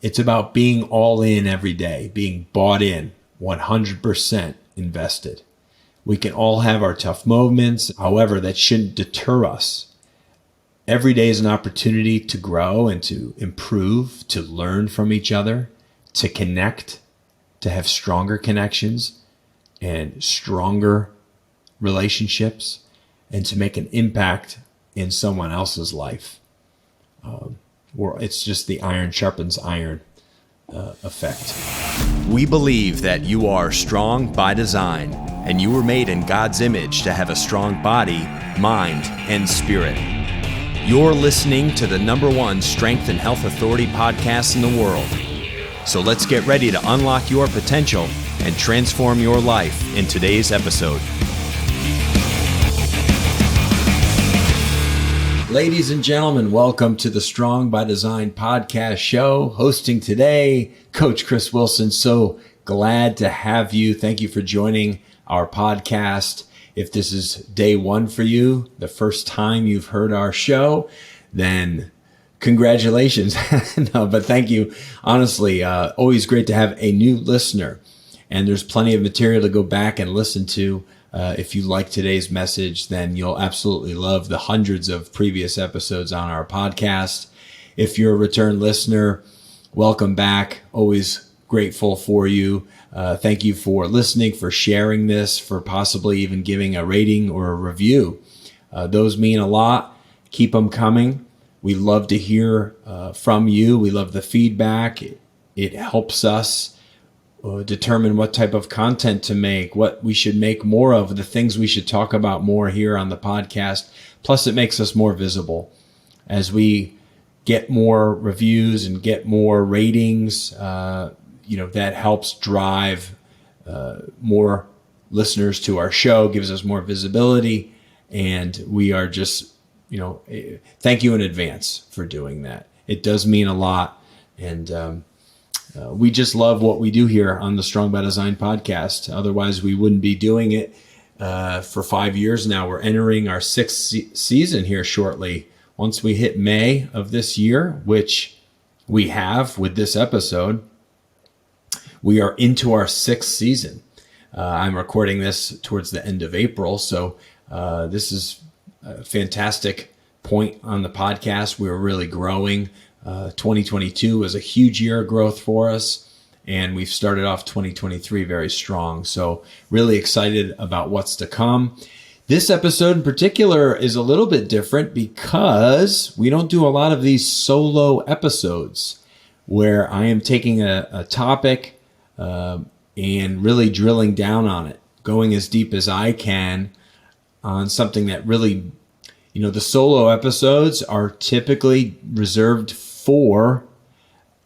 It's about being all in every day, being bought in, 100% invested. We can all have our tough moments. However, that shouldn't deter us. Every day is an opportunity to grow and to improve, to learn from each other, to connect, to have stronger connections and stronger relationships, and to make an impact in someone else's life. It's just the iron sharpens iron effect. We believe that you are strong by design, and you were made in God's image to have a strong body, mind, and spirit. You're listening to the #1 Strength and Health Authority podcast in the world. So let's get ready to unlock your potential and transform your life in today's episode. Ladies and gentlemen, welcome to the Strong by Design podcast show. Hosting today, Coach Chris Wilson. So glad to have you. Thank you for joining our podcast. If this is day one for you, the first time you've heard our show, then congratulations. No, but thank you. Honestly, always great to have a new listener. And there's plenty of material to go back and listen to. If you like today's message, then you'll absolutely love the hundreds of previous episodes on our podcast. If you're a return listener, welcome back. Always grateful for you. Thank you for listening, for sharing this, for possibly even giving a rating or a review. Those mean a lot. Keep them coming. We love to hear from you. We love the feedback. It helps us determine what type of content to make, what we should make more of, the things we should talk about more here on the podcast. Plus, it makes us more visible. As we get more reviews and get more ratings, that helps drive more listeners to our show, gives us more visibility, and we are just, thank you in advance for doing that. It does mean a lot, and we just love what we do here on the Strong by Design podcast. Otherwise, we wouldn't be doing it for 5 years now. We're entering our 6th season here shortly. Once we hit May of this year, which we have with this episode, we are into our 6th season. I'm recording this towards the end of April, so this is a fantastic point on the podcast. We're really growing. 2022 was a huge year of growth for us, and we've started off 2023 very strong. So really excited about what's to come. This episode in particular is a little bit different because we don't do a lot of these solo episodes where I am taking a topic and really drilling down on it, going as deep as I can on something that really, the solo episodes are typically reserved for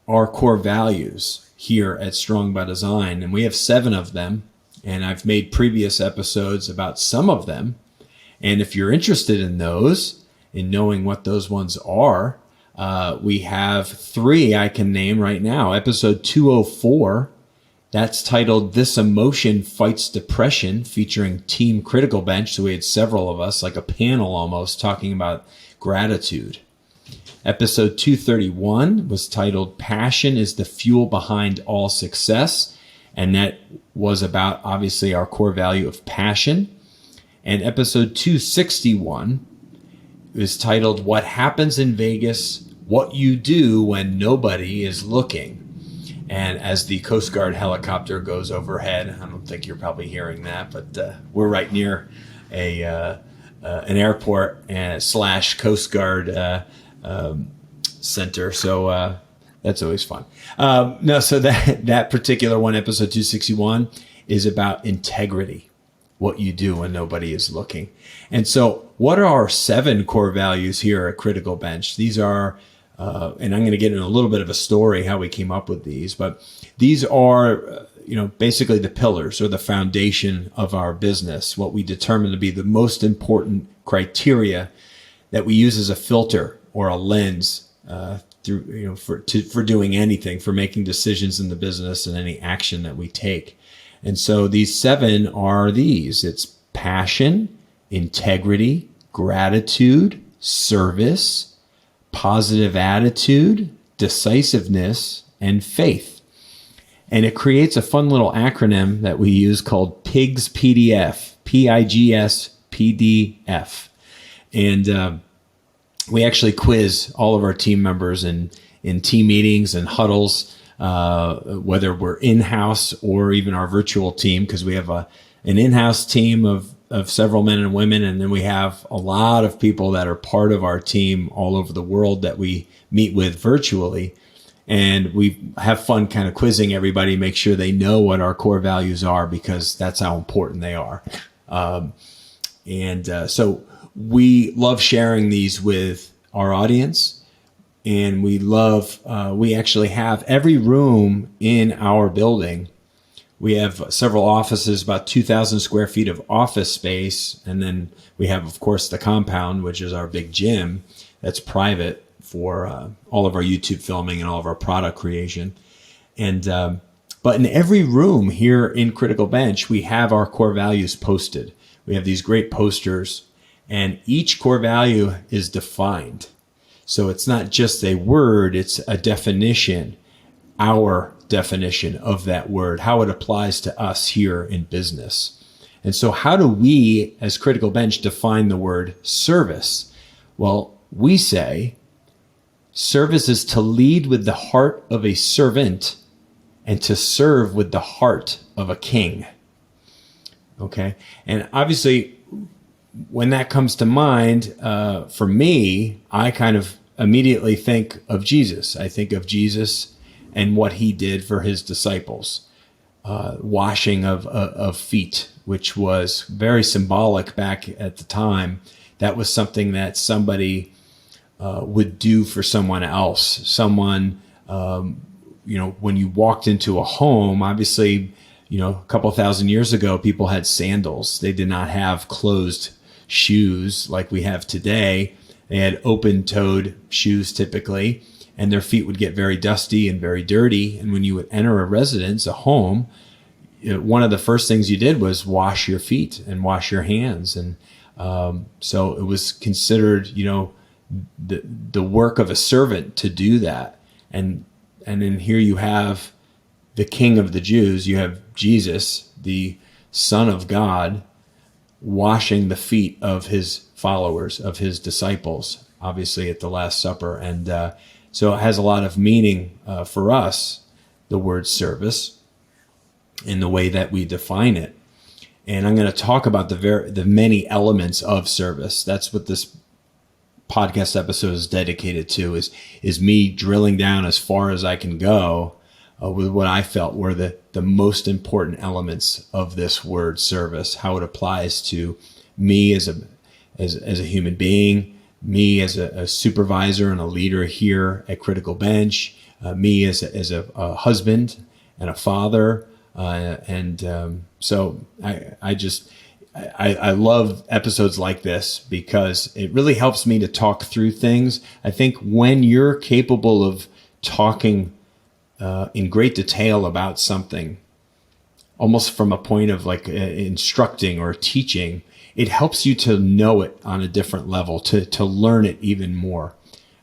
our core values here at Strong by Design. And we have 7 of them. And I've made previous episodes about some of them. And if you're interested in those, in knowing what those ones are, we have 3 I can name right now. Episode 204, that's titled This Emotion Fights Depression, featuring Team Critical Bench. So we had several of us, like a panel almost, talking about gratitude. Episode 231 was titled Passion is the Fuel Behind All Success. And that was about, obviously, our core value of passion. And episode 261 is titled What Happens in Vegas, What You Do When Nobody is Looking. And as the Coast Guard helicopter goes overhead, I don't think you're probably hearing that, but we're right near an airport and / Coast Guard center. So that's always fun. So that particular one, episode 261, is about integrity, what you do when nobody is looking. And so what are our 7 core values here at Critical Bench? These are, and I'm going to get into a little bit of a story how we came up with these, but these are, basically the pillars or the foundation of our business, what we determine to be the most important criteria that we use as a filter or a lens for doing anything, for making decisions in the business and any action that we take. And so these 7 are these. It's passion, integrity, gratitude, service, positive attitude, decisiveness, and faith. And it creates a fun little acronym that we use called PIGS PDF, PIGS PDF. And we actually quiz all of our team members in team meetings and huddles, whether we're in-house or even our virtual team, because we have an in-house team of several men and women, and then we have a lot of people that are part of our team all over the world that we meet with virtually. And we have fun kind of quizzing everybody, make sure they know what our core values are, because that's how important they are. So we love sharing these with our audience, and we actually have every room in our building. We have several offices, about 2,000 square feet of office space. And then we have, of course, the compound, which is our big gym that's private for all of our YouTube filming and all of our product creation. And but in every room here in Critical Bench, we have our core values posted. We have these great posters, and each core value is defined. So it's not just a word, it's a definition, our definition of that word, how it applies to us here in business. And so how do we, as Critical Bench, define the word service? Well, we say service is to lead with the heart of a servant and to serve with the heart of a king. Okay. And obviously, when that comes to mind, for me, I kind of immediately think of Jesus. I think of Jesus and what he did for his disciples, washing of feet, which was very symbolic back at the time. That was something that somebody would do for someone else. Someone, when you walked into a home, obviously, a couple thousand years ago, people had sandals. They did not have closed shoes like we have today. They had open-toed shoes typically, and their feet would get very dusty and very dirty. And when you would enter a residence, a home, one of the first things you did was wash your feet and wash your hands. And so it was considered, the work of a servant to do that. And then here you have the King of the Jews. You have Jesus, the Son of God, washing the feet of his followers, of his disciples, obviously at the Last Supper. And so it has a lot of meaning for us, the word service, in the way that we define it. And I'm going to talk about the many elements of service. That's what this podcast episode is dedicated to, is me drilling down as far as I can go with what I felt were the most important elements of this word service, how it applies to me as a human being, me as a supervisor and a leader here at Critical Bench, me as a husband and a father. So I love episodes like this because it really helps me to talk through things. I think when you're capable of talking in great detail about something, almost from a point of like instructing or teaching, it helps you to know it on a different level, to learn it even more,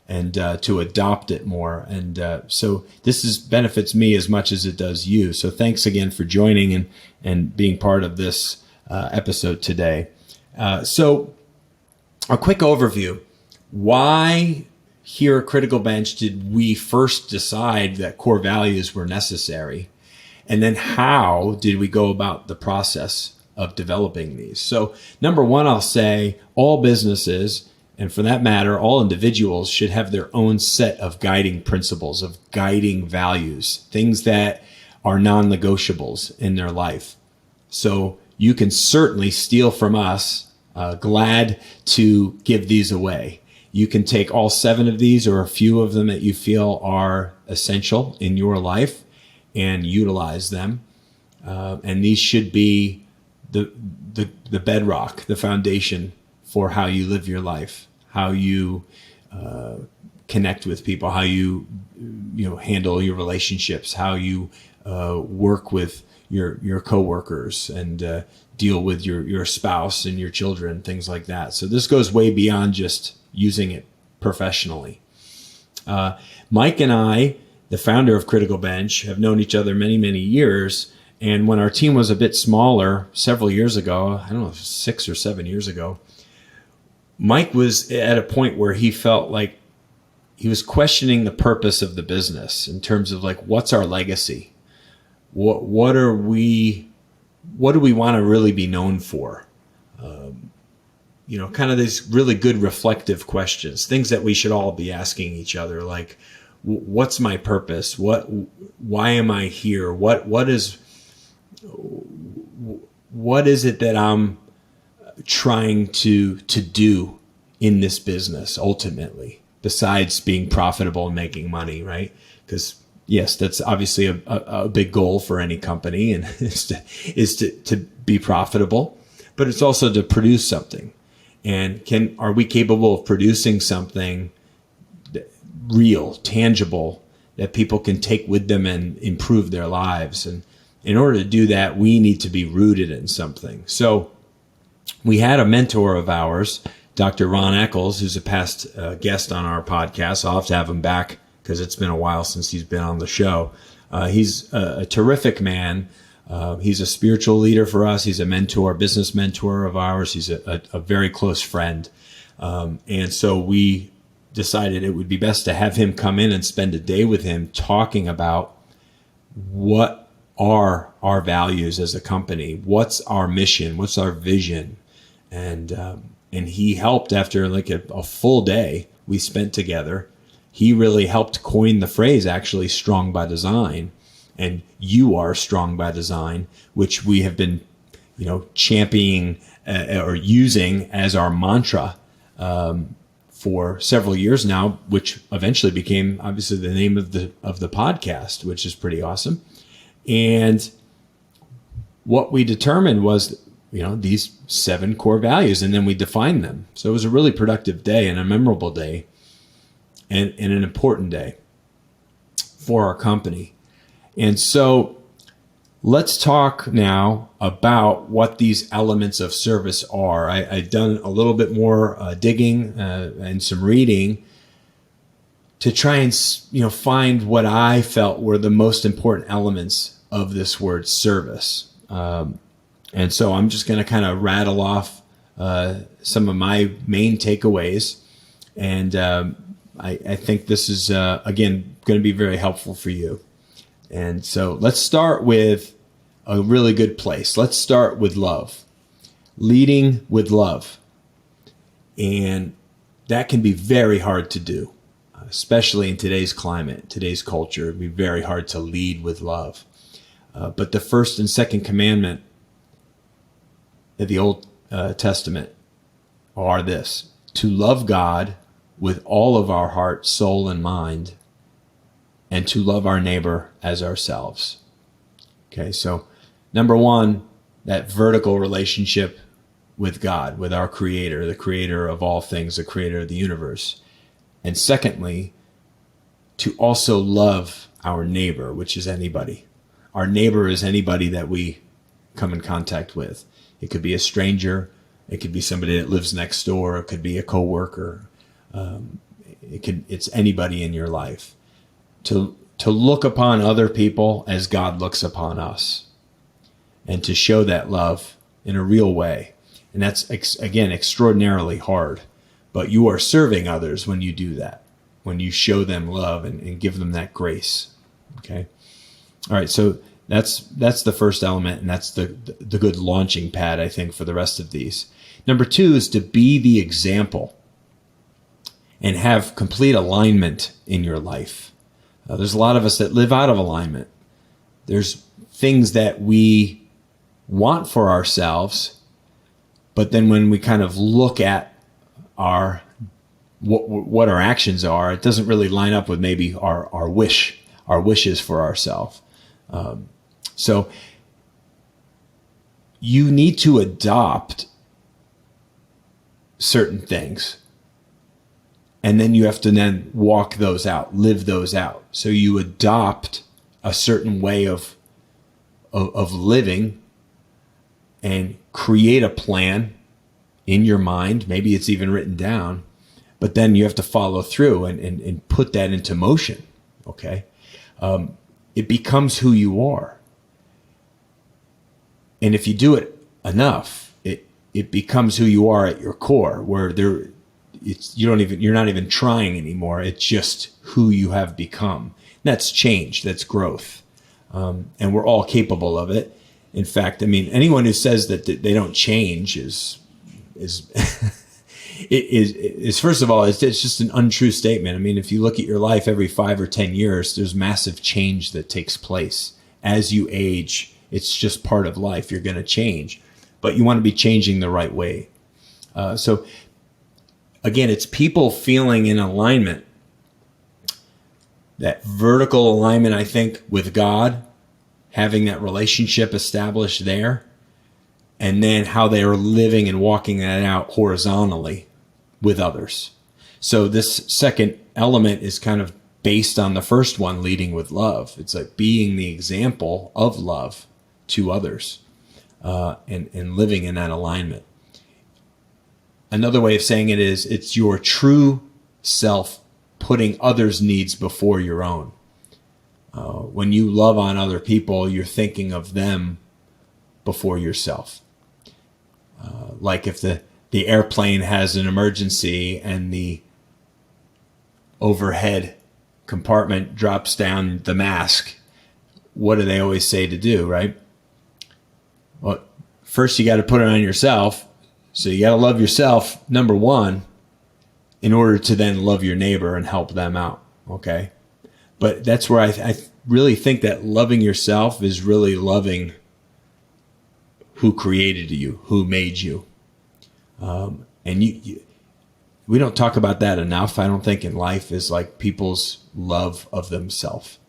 and to adopt it more. And so this benefits me as much as it does you. So thanks again for joining and being part of this episode today. So a quick overview. Why here at Critical Bench did we first decide that core values were necessary? And then how did we go about the process of developing these? So number one, I'll say all businesses, and for that matter, all individuals, should have their own set of guiding principles, of guiding values, things that are non-negotiables in their life. So you can certainly steal from us. Glad to give these away. You can take all 7 of these or a few of them that you feel are essential in your life and utilize them. And these should be the bedrock, the foundation for how you live your life, how you connect with people, how you handle your relationships, how you work with your coworkers and deal with your spouse and your children, things like that. So this goes way beyond just using it professionally. Mike and I the founder of Critical Bench, have known each other many, many years. And when our team was a bit smaller several years ago, I don't know, 6 or 7 years ago, Mike was at a point where he felt like he was questioning the purpose of the business in terms of like, what's our legacy? What do we want to really be known for? Kind of these really good reflective questions, things that we should all be asking each other, like, what's my purpose? Why am I here? What is it that I'm trying to do in this business ultimately, besides being profitable and making money, right? Because yes, that's obviously a big goal for any company, and is to be profitable, but it's also to produce something. And are we capable of producing something real, tangible, that people can take with them and improve their lives? And in order to do that, we need to be rooted in something. So we had a mentor of ours, Dr. Ron Eccles, who's a past guest on our podcast. I'll have to have him back because it's been a while since he's been on the show. He's a terrific man. He's a spiritual leader for us. He's a mentor, business mentor of ours. He's a very close friend. And so we decided it would be best to have him come in and spend a day with him talking about what are our values as a company, what's our mission, what's our vision. And he helped after like a full day we spent together. He really helped coin the phrase, actually, strong by design. And you are strong by design, which we have been, championing or using as our mantra for several years now, which eventually became obviously the name of the podcast, which is pretty awesome. And what we determined was, these 7 core values, and then we defined them. So it was a really productive day and a memorable day and an important day for our company. And so let's talk now about what these elements of service are. I've done a little bit more digging and some reading to try and find what I felt were the most important elements of this word service. And so I'm just going to kind of rattle off some of my main takeaways. And I think this is, again, going to be very helpful for you. And so let's start with a really good place. Let's start with love, leading with love. And that can be very hard to do, especially in today's climate, today's culture. It'd be very hard to lead with love. But the first and second commandment of the Old Testament are this: to love God with all of our heart, soul, and mind, and to love our neighbor as ourselves. Okay, so number one, that vertical relationship with God, with our Creator, the Creator of all things, the Creator of the universe. And secondly, to also love our neighbor, which is anybody. Our neighbor is anybody that we come in contact with. It could be a stranger. It could be somebody that lives next door. It could be a coworker. It's anybody in your life. To look upon other people as God looks upon us, and to show that love in a real way. And that's, again, extraordinarily hard. But you are serving others when you do that, when you show them love and give them that grace. Okay? All right, so that's the first element, and that's the good launching pad, I think, for the rest of these. Number two is to be the example and have complete alignment in your life. There's a lot of us that live out of alignment. There's things that we want for ourselves, but then when we kind of look at what our actions are, it doesn't really line up with maybe our wishes for ourselves. So you need to adopt certain things, and then you have to then walk those out, live those out. So you adopt a certain way of living and create a plan in your mind. Maybe it's even written down, but then you have to follow through and put that into motion. Okay. it becomes who you are. And if you do it enough, it becomes who you are at your core, where you're not even trying anymore. It's just who you have become. That's change. That's growth. And we're all capable of it. In fact, I mean, anyone who says that they don't change is first of all, it's just an untrue statement. I mean, if you look at your life every 5 or 10 years, there's massive change that takes place. As you age, it's just part of life. You're going to change, but you want to be changing the right way. So again, it's people feeling in alignment, that vertical alignment, I think, with God, having that relationship established there, and then how they are living and walking that out horizontally with others. So this second element is kind of based on the first one, leading with love. It's like being the example of love to others, and living in that alignment. Another way of saying it is, it's your true self putting others' needs before your own. When you love on other people, you're thinking of them before yourself. Like if the airplane has an emergency and the overhead compartment drops down the mask, what do they always say to do, right? Well, first you got to put it on yourself. So you got to love yourself, number one, in order to then love your neighbor and help them out. Okay. But that's where I really think that loving yourself is really loving who created you, who made you. And we don't talk about that enough. I don't think in life, is like people's love of themselves,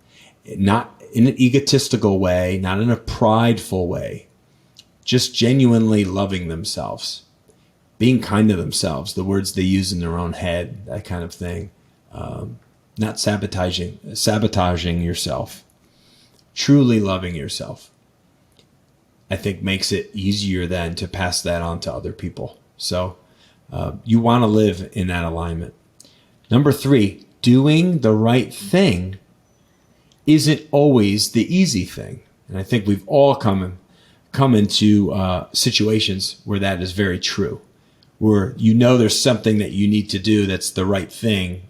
not in an egotistical way, not in a prideful way, just genuinely loving themselves, being kind to themselves, the words they use in their own head, that kind of thing. Not sabotaging yourself, truly loving yourself, I think makes it easier then to pass that on to other people. So you want to live in that alignment. Number 3, doing the right thing isn't always the easy thing. And I think we've all come into situations where that is very true, where there's something that you need to do that's the right thing,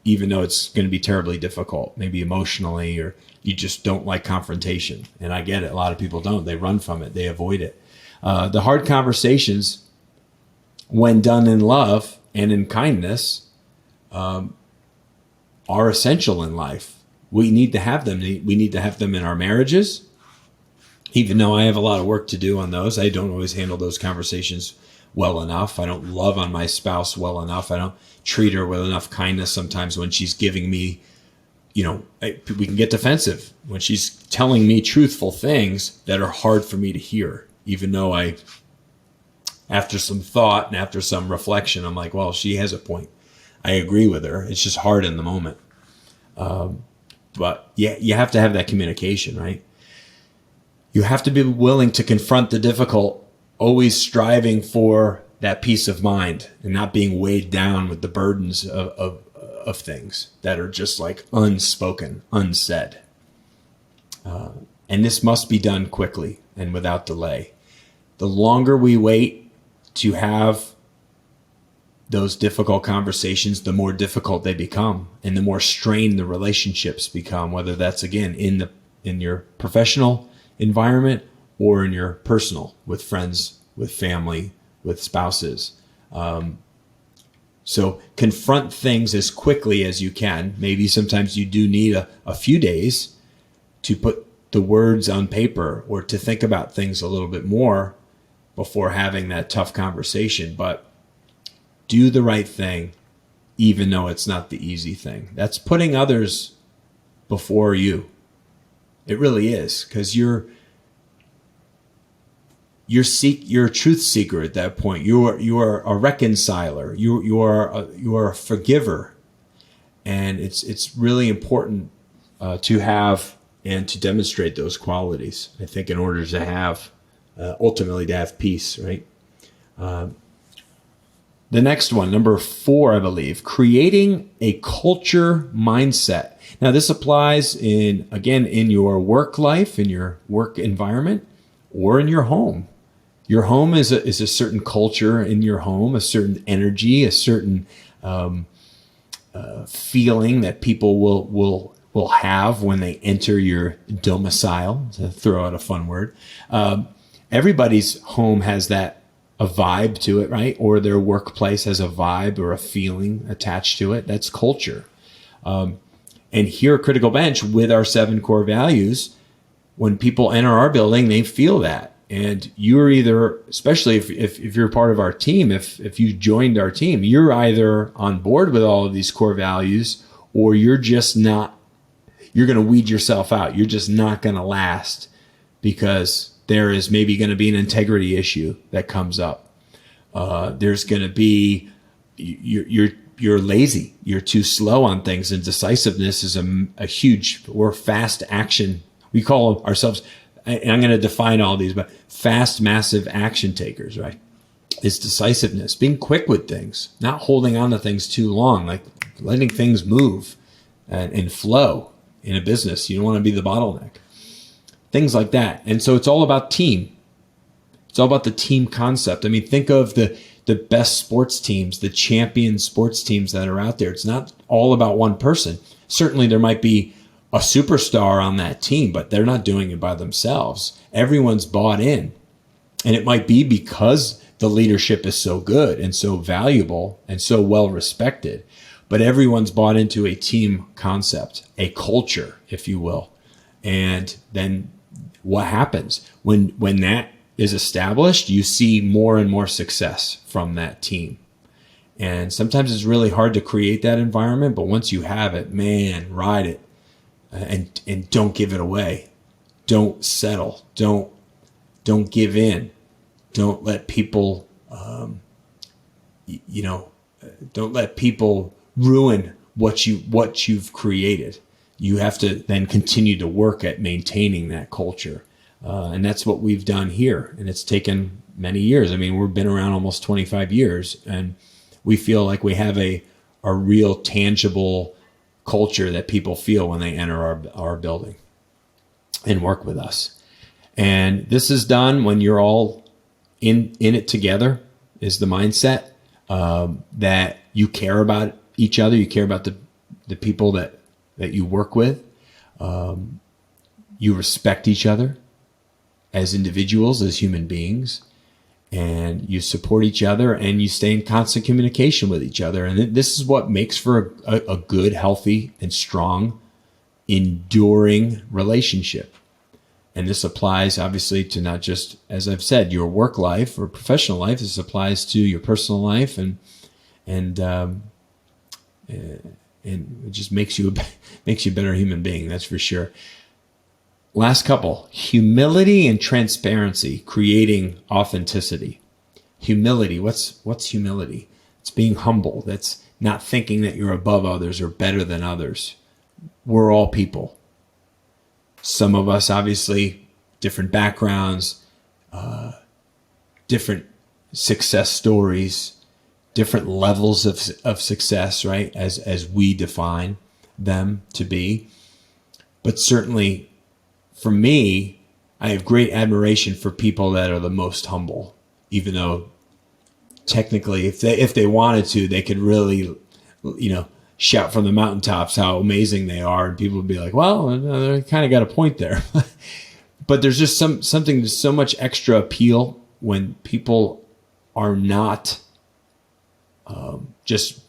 even though it's going to be terribly difficult, maybe emotionally, or you just don't like confrontation. And I get it. A lot of people don't. They run from it. They avoid it. The hard conversations, when done in love and in kindness, are essential in life. We need to have them. We need to have them in our marriages. Even though I have a lot of work to do on those, I don't always handle those conversations well enough. I don't love on my spouse well enough. I don't treat her with enough kindness sometimes when she's giving me, we can get defensive when she's telling me truthful things that are hard for me to hear, even though after some thought and after some reflection, I'm like, well, she has a point. I agree with her. It's just hard in the moment. But yeah, you have to have that communication, right? You have to be willing to confront the difficult, always striving for that peace of mind and not being weighed down with the burdens of things that are just like unspoken, unsaid. And this must be done quickly and without delay. The longer we wait to have those difficult conversations, the more difficult they become and the more strained the relationships become, whether that's, again, in your professional environment or in your personal, with friends, with family, with spouses. So confront things as quickly as you can. Maybe sometimes you do need a few days to put the words on paper or to think about things a little bit more before having that tough conversation. But do the right thing, even though it's not the easy thing. That's putting others before you. It really is, because you're a truth seeker at that point. You are a reconciler. You are a forgiver, and it's really important to have and to demonstrate those qualities, I think, in order to have ultimately to have peace, right? The next one, number 4, I believe, creating a culture mindset. Now, this applies in your work life, in your work environment, or in your home. Your home is a certain culture in your home, a certain energy, a certain feeling that people will have when they enter your domicile, to throw out a fun word. Everybody's home has a vibe to it, right? Or their workplace has a vibe or a feeling attached to it. That's culture. And here at Critical Bench, with our 7 core values, when people enter our building, they feel that. And you're either, especially if you're part of our team, if you joined our team, you're either on board with all of these core values, or you're just not. You're going to weed yourself out. You're just not going to last, because there is maybe going to be an integrity issue that comes up. There's going to be, you're lazy. You're too slow on things, and decisiveness is a huge, we're fast action. We call ourselves, and I'm going to define all these, but fast, massive action takers, right? It's decisiveness, being quick with things, not holding on to things too long, like letting things move and flow in a business. You don't want to be the bottleneck. Things like that. And so it's all about team. It's all about the team concept. I mean, think of the best sports teams, the champion sports teams that are out there. It's not all about one person. Certainly there might be a superstar on that team, but they're not doing it by themselves. Everyone's bought in. And it might be because the leadership is so good and so valuable and so well respected, but everyone's bought into a team concept, a culture, if you will. And then what happens when that is established? You see more and more success from that team. And sometimes it's really hard to create that environment, but once you have it, man, ride it. And don't give it away. Don't settle. Don't give in. Don't let people, don't let people ruin what you've created. You have to then continue to work at maintaining that culture. And that's what we've done here. And it's taken many years. I mean, we've been around almost 25 years, and we feel like we have a real tangible culture that people feel when they enter our building and work with us. And this is done when you're all in it together, is the mindset, that you care about each other. You care about the people that you work with. You respect each other as individuals, as human beings, and you support each other, and you stay in constant communication with each other. And this is what makes for a good, healthy, and strong, enduring relationship. And this applies obviously to not just, as I've said, your work life or professional life. This applies to your personal life, and it just makes you a better human being. That's for sure. Last couple, humility and transparency, creating authenticity. Humility, what's humility? It's being humble. That's not thinking that you're above others or better than others. We're all people. Some of us, obviously, different backgrounds, different success stories, different levels of success, right? As we define them to be. But certainly, for me, I have great admiration for people that are the most humble, even though technically if they wanted to, they could really, shout from the mountaintops how amazing they are. And people would be like, well, they kind of got a point there. But there's just something, so much extra appeal when people are not just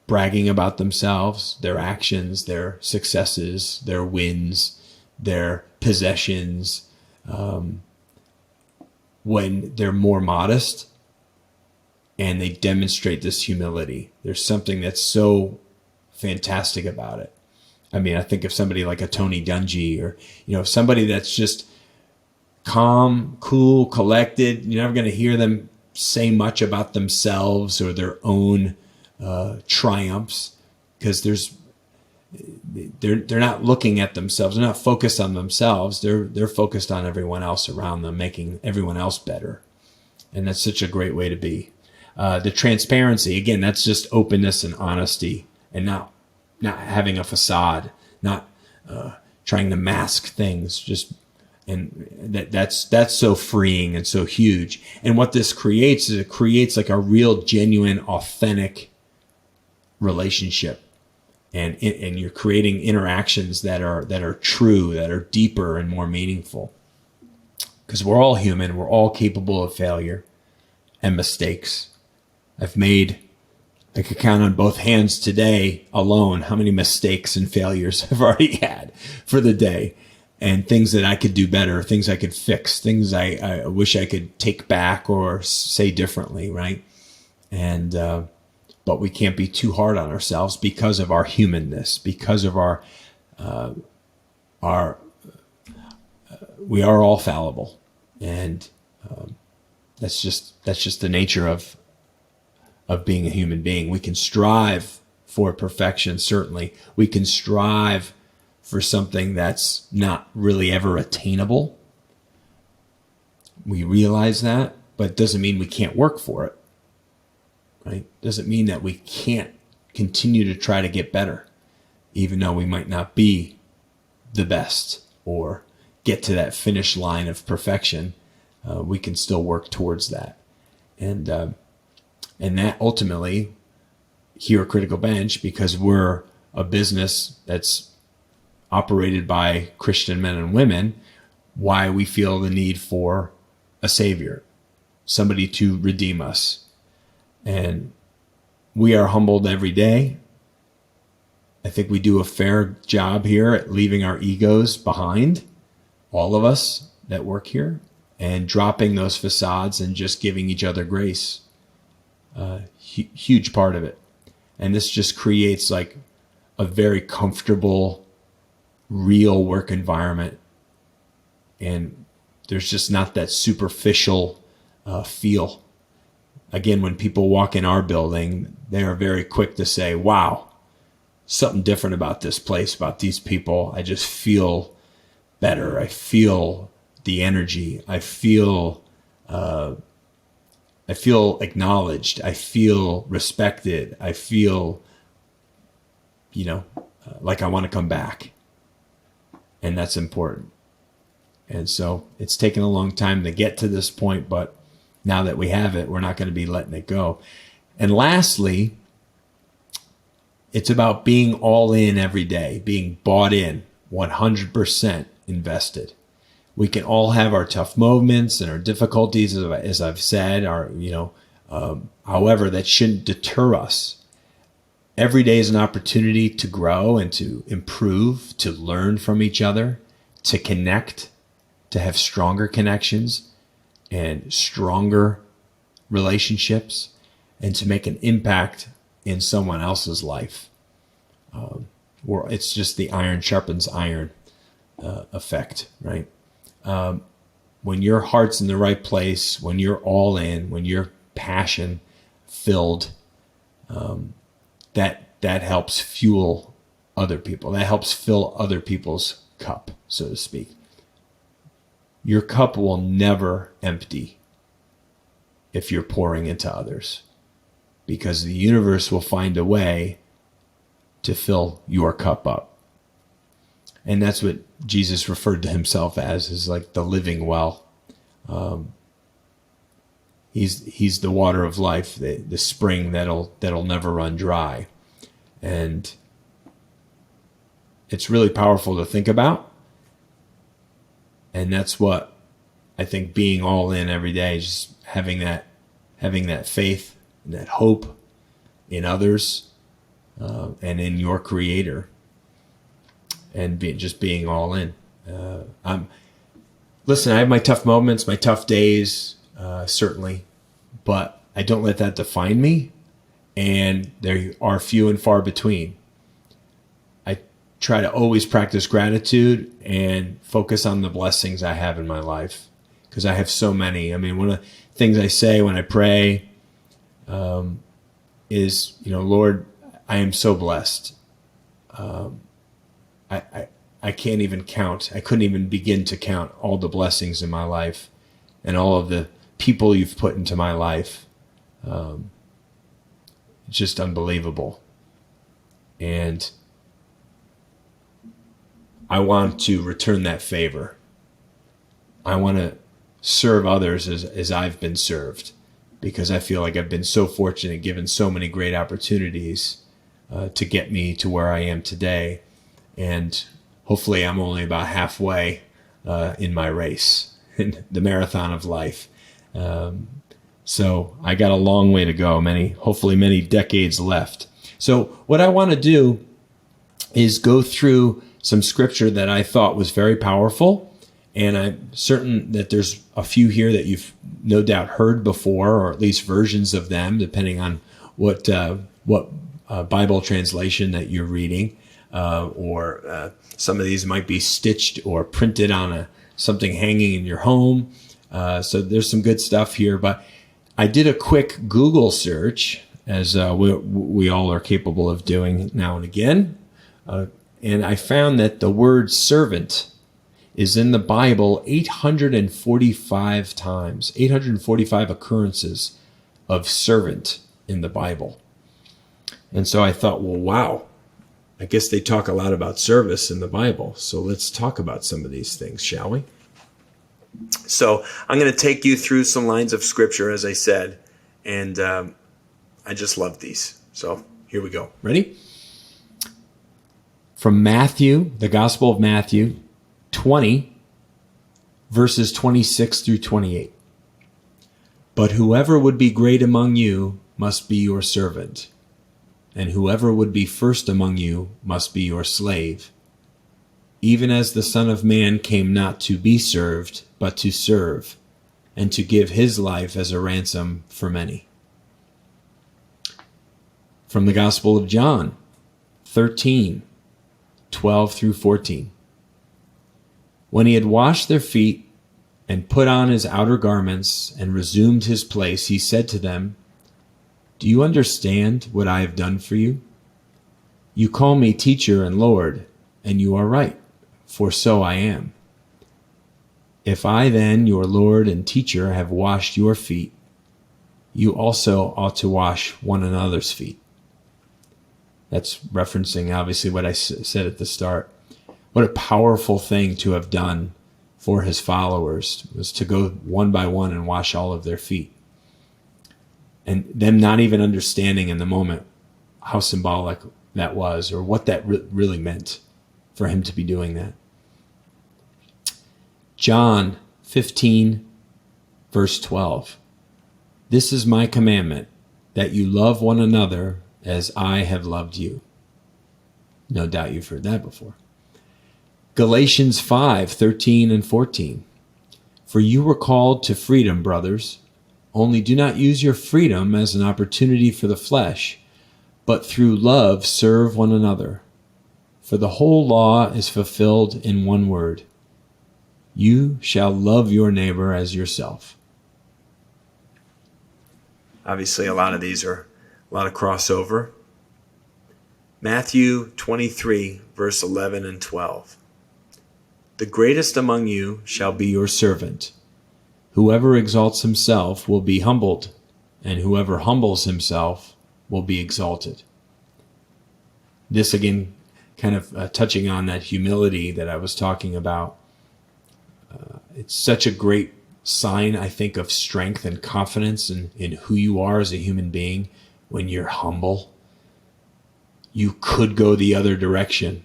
bragging about themselves, their actions, their successes, their wins, their possessions, when they're more modest and they demonstrate this humility. There's something that's so fantastic about it. I mean, I think of somebody like a Tony Dungy, or somebody that's just calm, cool, collected. You're never going to hear them say much about themselves or their own triumphs, because they're not looking at themselves. They're not focused on themselves. They're focused on everyone else around them, making everyone else better. And that's such a great way to be. The transparency, again, that's just openness and honesty, and not having a facade, not trying to mask things. And that's so freeing and so huge. And what this creates is it creates like a real, genuine, authentic relationship. And you're creating interactions that are true, that are deeper and more meaningful. Because we're all human, we're all capable of failure and mistakes. I could count on both hands today alone how many mistakes and failures I've already had for the day, and things that I could do better, things I could fix, things I wish I could take back or say differently, right? And but we can't be too hard on ourselves because of our humanness, because of our we are all fallible, and that's just the nature of being a human being. We can strive for perfection, certainly. We can strive for something that's not really ever attainable. We realize that, but it doesn't mean we can't work for it, right? Doesn't mean that we can't continue to try to get better, even though we might not be the best or get to that finish line of perfection. We can still work towards that. And that ultimately, here at Critical Bench, because we're a business that's operated by Christian men and women, why we feel the need for a savior, somebody to redeem us. And we are humbled every day. I think we do a fair job here at leaving our egos behind, all of us that work here, and dropping those facades and just giving each other grace. Huge part of it. And this just creates like a very comfortable, real work environment. And there's just not that superficial feel. Again, when people walk in our building, they are very quick to say, wow, something different about this place, about these people. I just feel better. I feel the energy. I feel acknowledged. I feel respected. I feel, like I want to come back. And that's important. And so it's taken a long time to get to this point, but now that we have it, we're not going to be letting it go. And lastly, it's about being all in every day, being bought in, 100% invested. We can all have our tough moments and our difficulties, as I've said, however, that shouldn't deter us. Every day is an opportunity to grow and to improve, to learn from each other, to connect, to have stronger connections and stronger relationships, and to make an impact in someone else's life. It's just the iron sharpens iron effect, right? When your heart's in the right place, when you're all in, when you're passion filled, that helps fuel other people. That helps fill other people's cup, so to speak. Your cup will never empty if you're pouring into others, because the universe will find a way to fill your cup up. And that's what Jesus referred to himself as, is like the living well. He's the water of life, the spring that'll never run dry. And it's really powerful to think about. And that's what I think being all in every day is, just having that faith and that hope in others and in your Creator, and just being all in. Listen, I have my tough moments, my tough days, certainly, but I don't let that define me, and they are few and far between. I try to always practice gratitude and focus on the blessings I have in my life, because I have so many. I mean, one of the things I say when I pray is, Lord, I am so blessed. I can't even count. I couldn't even begin to count all the blessings in my life and all of the people you've put into my life. It's just unbelievable. And I want to return that favor. I want to serve others as I've been served, because I feel like I've been so fortunate, given so many great opportunities to get me to where I am today. And hopefully I'm only about halfway in my race, in the marathon of life. So I got a long way to go, hopefully many decades left. So what I want to do is go through some scripture that I thought was very powerful. And I'm certain that there's a few here that you've no doubt heard before, or at least versions of them, depending on what Bible translation that you're reading. Or some of these might be stitched or printed on something hanging in your home. So there's some good stuff here. But I did a quick Google search, as we all are capable of doing now and again. And I found that the word servant is in the Bible 845 times, 845 occurrences of servant in the Bible. And so I thought, well, wow, I guess they talk a lot about service in the Bible. So let's talk about some of these things, shall we? So I'm going to take you through some lines of scripture, as I said, and I just love these. So here we go. Ready? From Matthew, the Gospel of Matthew, 20, verses 26 through 28. But whoever would be great among you must be your servant, and whoever would be first among you must be your slave, even as the Son of Man came not to be served, but to serve, and to give his life as a ransom for many. From the Gospel of John, 13, 12 through 14. When he had washed their feet and put on his outer garments and resumed his place, he said to them, "Do you understand what I have done for you? You call me teacher and Lord, and you are right, for so I am. If I then, your Lord and teacher, have washed your feet, you also ought to wash one another's feet." That's referencing, obviously, what I said at the start. What a powerful thing to have done for his followers, was to go one by one and wash all of their feet. And them not even understanding in the moment how symbolic that was, or what that really meant for him to be doing that. John 15, verse 12. This is my commandment, that you love one another as I have loved you. No doubt you've heard that before. Galatians 5, 13 and 14. For you were called to freedom, brothers. Only do not use your freedom as an opportunity for the flesh, but through love serve one another. For the whole law is fulfilled in one word: you shall love your neighbor as yourself. Obviously, a lot of these are a lot of crossover. Matthew 23, verse 11 and 12. The greatest among you shall be your servant. Whoever exalts himself will be humbled, and whoever humbles himself will be exalted. This again, kind of touching on that humility that I was talking about. It's such a great sign, I think, of strength and confidence in who you are as a human being when you're humble. You could go the other direction,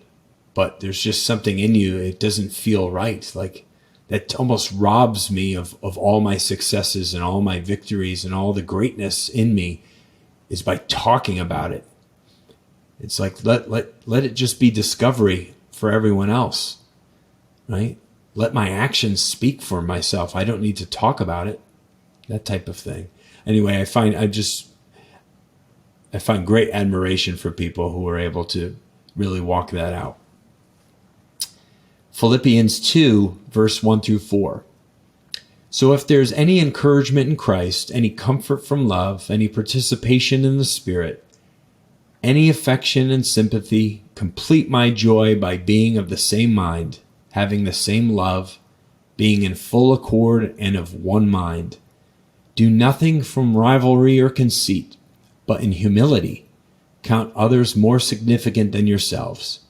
but there's just something in you, it doesn't feel right. Like, that almost robs me of all my successes and all my victories, and all the greatness in me is by talking about it. It's like, let it just be discovery for everyone else, right? Let my actions speak for myself. I don't need to talk about it, that type of thing. Anyway, I find great admiration for people who are able to really walk that out. Philippians 2, verse 1 through 4. So if there's any encouragement in Christ, any comfort from love, any participation in the Spirit, any affection and sympathy, complete my joy by being of the same mind, having the same love, being in full accord and of one mind. Do nothing from rivalry or conceit, but in humility count others more significant than yourselves.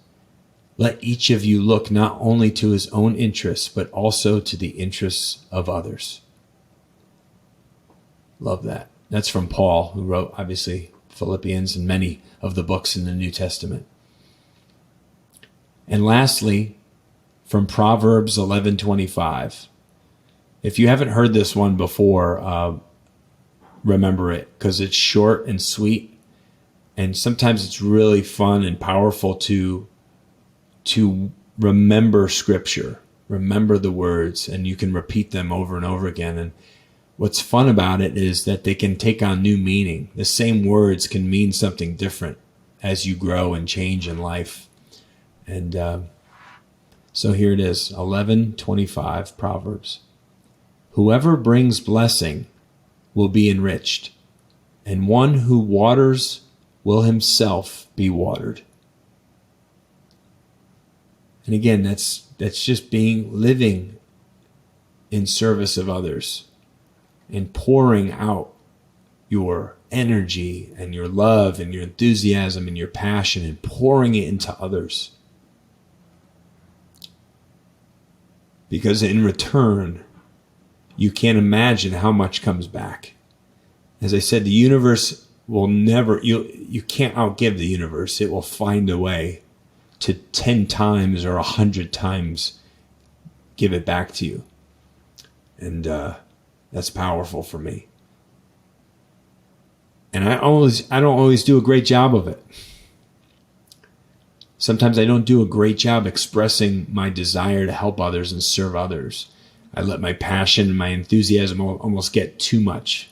Let each of you look not only to his own interests, but also to the interests of others. Love that. That's from Paul, who wrote, obviously, Philippians and many of the books in the New Testament. And lastly, from Proverbs 11:25. If you haven't heard this one before, remember it, because it's short and sweet, and sometimes it's really fun and powerful to remember Scripture, remember the words, and you can repeat them over and over again. And what's fun about it is that they can take on new meaning. The same words can mean something different as you grow and change in life. And so here it is, 11:25 Proverbs. Whoever brings blessing will be enriched, and one who waters will himself be watered. And again, that's just living in service of others and pouring out your energy and your love and your enthusiasm and your passion and pouring it into others. Because in return, you can't imagine how much comes back. As I said, the universe will never, you can't outgive the universe. It will find a way to 10 times or 100 times give it back to you. And that's powerful for me. And I don't always do a great job of it. Sometimes I don't do a great job expressing my desire to help others and serve others. I let my passion and my enthusiasm almost get too much.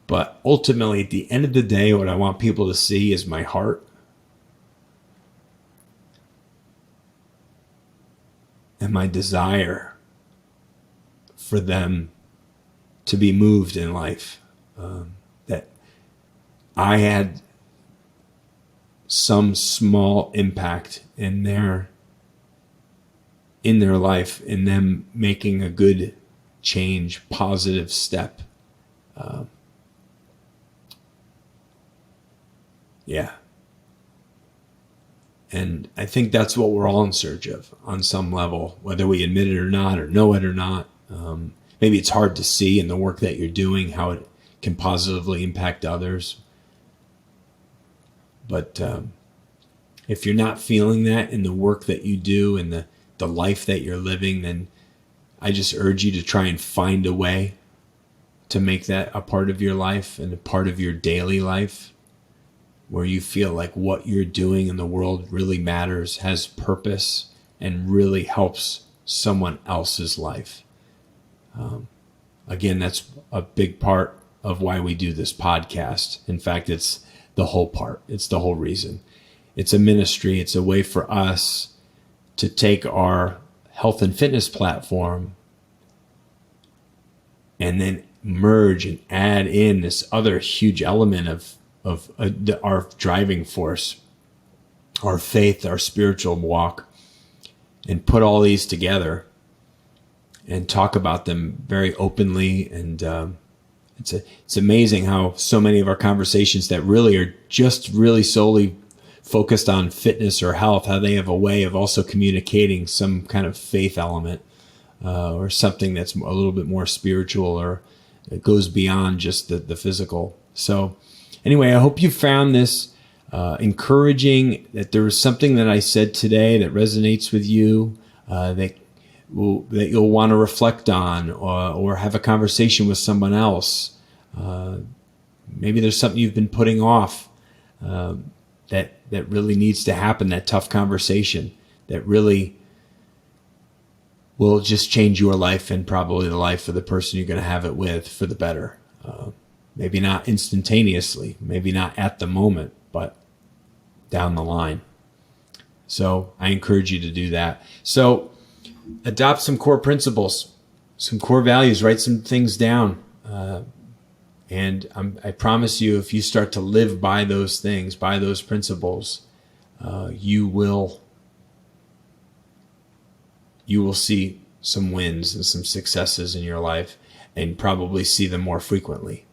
But ultimately, at the end of the day, what I want people to see is my heart. And my desire for them to be moved in life. That I had some small impact in their life, in them making a good change, positive step. Yeah. And I think that's what we're all in search of on some level, whether we admit it or not, or know it or not. Maybe it's hard to see in the work that you're doing how it can positively impact others. But if you're not feeling that in the work that you do and the life that you're living, then I just urge you to try and find a way to make that a part of your life and a part of your daily life, where you feel like what you're doing in the world really matters, has purpose, and really helps someone else's life. Again, that's a big part of why we do this podcast. In fact, it's the whole part. It's the whole reason. It's a ministry. It's a way for us to take our health and fitness platform and then merge and add in this other huge element of our driving force, our faith, our spiritual walk, and put all these together and talk about them very openly. And it's amazing how so many of our conversations that really are just really solely focused on fitness or health, how they have a way of also communicating some kind of faith element or something that's a little bit more spiritual, or it goes beyond just the physical. So anyway, I hope you found this encouraging, that there was something that I said today that resonates with you, that you'll want to reflect on, or have a conversation with someone else. Maybe there's something you've been putting off that really needs to happen, that tough conversation that really will just change your life and probably the life of the person you're going to have it with for the better. Maybe not instantaneously, maybe not at the moment, but down the line. So I encourage you to do that. So adopt some core principles, some core values, write some things down. And I promise you, if you start to live by those things, by those principles, you will see some wins and some successes in your life. and probably see them more frequently.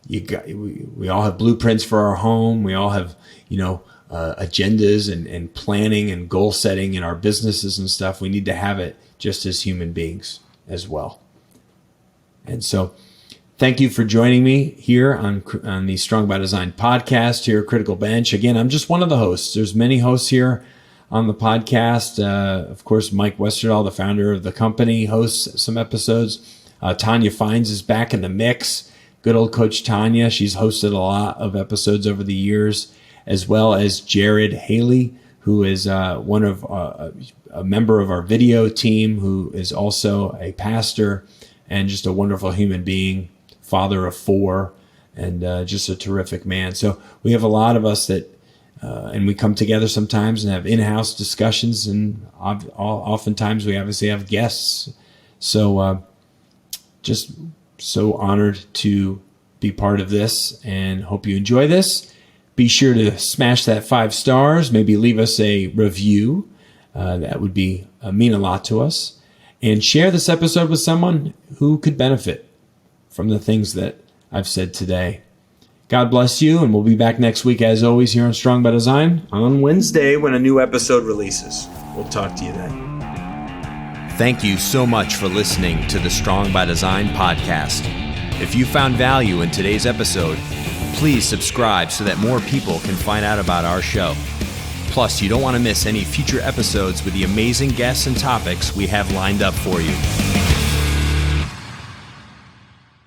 We all have blueprints for our home. We all have, agendas and planning and goal setting in our businesses and stuff. We need to have it just as human beings as well. And so thank you for joining me here on the Strong by Design podcast here at Critical Bench. Again, I'm just one of the hosts. There's many hosts here on the podcast. Of course, Mike Westerdahl, the founder of the company, hosts some episodes. Tanya Fines is back in the mix. Good old Coach Tanya. She's hosted a lot of episodes over the years, as well as Jared Haley, who is a member of our video team, who is also a pastor and just a wonderful human being, father of 4, and just a terrific man. So we have a lot of us that, and we come together sometimes and have in-house discussions, and oftentimes we obviously have guests. So just so honored to be part of this and hope you enjoy this. Be sure to smash that 5 stars, maybe leave us a review. That would mean a lot to us. And share this episode with someone who could benefit from the things that I've said today. God bless you, and we'll be back next week, as always, here on Strong by Design on Wednesday when a new episode releases. We'll talk to you then. Thank you so much for listening to the Strong by Design podcast. If you found value in today's episode, please subscribe so that more people can find out about our show. Plus, you don't want to miss any future episodes with the amazing guests and topics we have lined up for you.